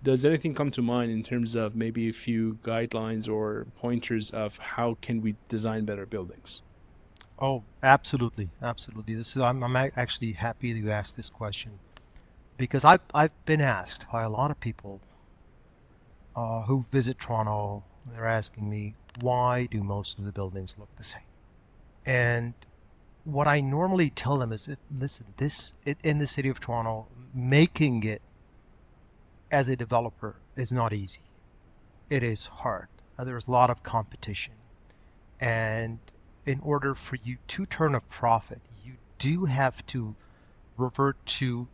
Does anything come to mind in terms of maybe a few guidelines or pointers of how can we design better buildings? Oh, absolutely, absolutely. I'm actually happy that you asked this question because I've been asked by a lot of people who visit Toronto. They're asking me, why do most of the buildings look the same? And what I normally tell them is, listen, in the city of Toronto, making it as a developer is not easy. It is hard. There's a lot of competition. And in order for you to turn a profit, you do have to revert to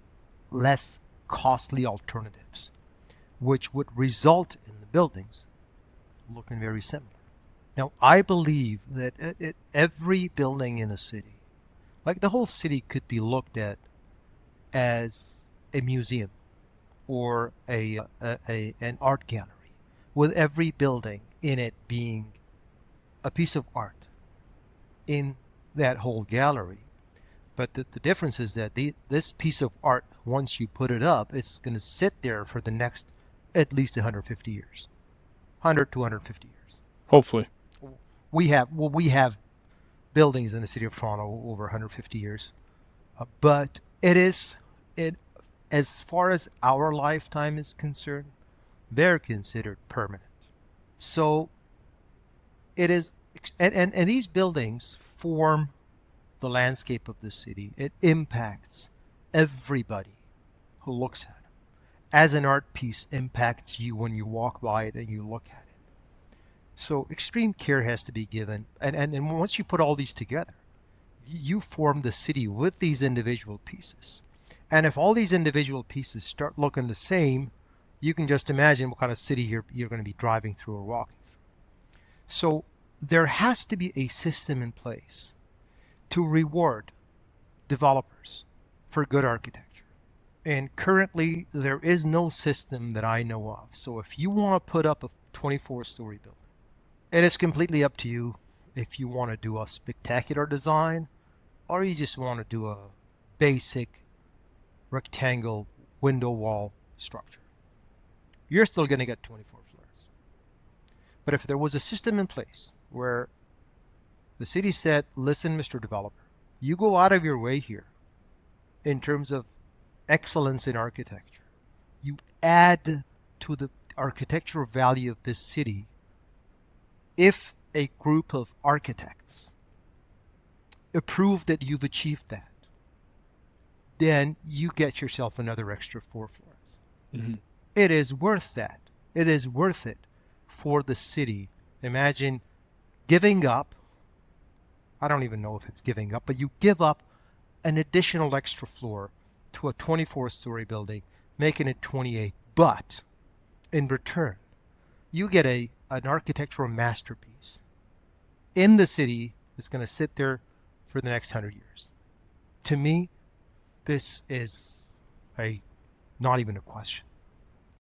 less costly alternatives, which would result in the buildings looking very similar. Now, I believe that every building in a city, like the whole city, could be looked at as a museum or an art gallery, with every building in it being a piece of art in that whole gallery. But the difference is that this piece of art, once you put it up, it's going to sit there for the next at least 150 years, 100 to 150 years. Hopefully. We have buildings in the city of Toronto over 150 years, but it as far as our lifetime is concerned, they're considered permanent. So it is, and these buildings form the landscape of the city. It impacts everybody who looks at it. As an art piece impacts you when you walk by it and you look at it. So extreme care has to be given. And once you put all these together, you form the city with these individual pieces. And if all these individual pieces start looking the same, you can just imagine what kind of city you're going to be driving through or walking through. So there has to be a system in place to reward developers for good architecture. And currently, there is no system that I know of. So if you want to put up a 24-story building, it is completely up to you if you want to do a spectacular design or you just want to do a basic rectangle window wall structure. You're still going to get 24 floors. But if there was a system in place where the city said, listen, Mr. Developer, you go out of your way here in terms of excellence in architecture. You add to the architectural value of this city if a group of architects approve that you've achieved that, then you get yourself another extra 4 floors. Mm-hmm. It is worth that. It is worth it for the city. Imagine giving up. I don't even know if it's giving up, but you give up an additional extra floor to a 24-story building, making it 28. But in return, you get an architectural masterpiece in the city that's going to sit there for the next 100 years. To me, this is not even a question.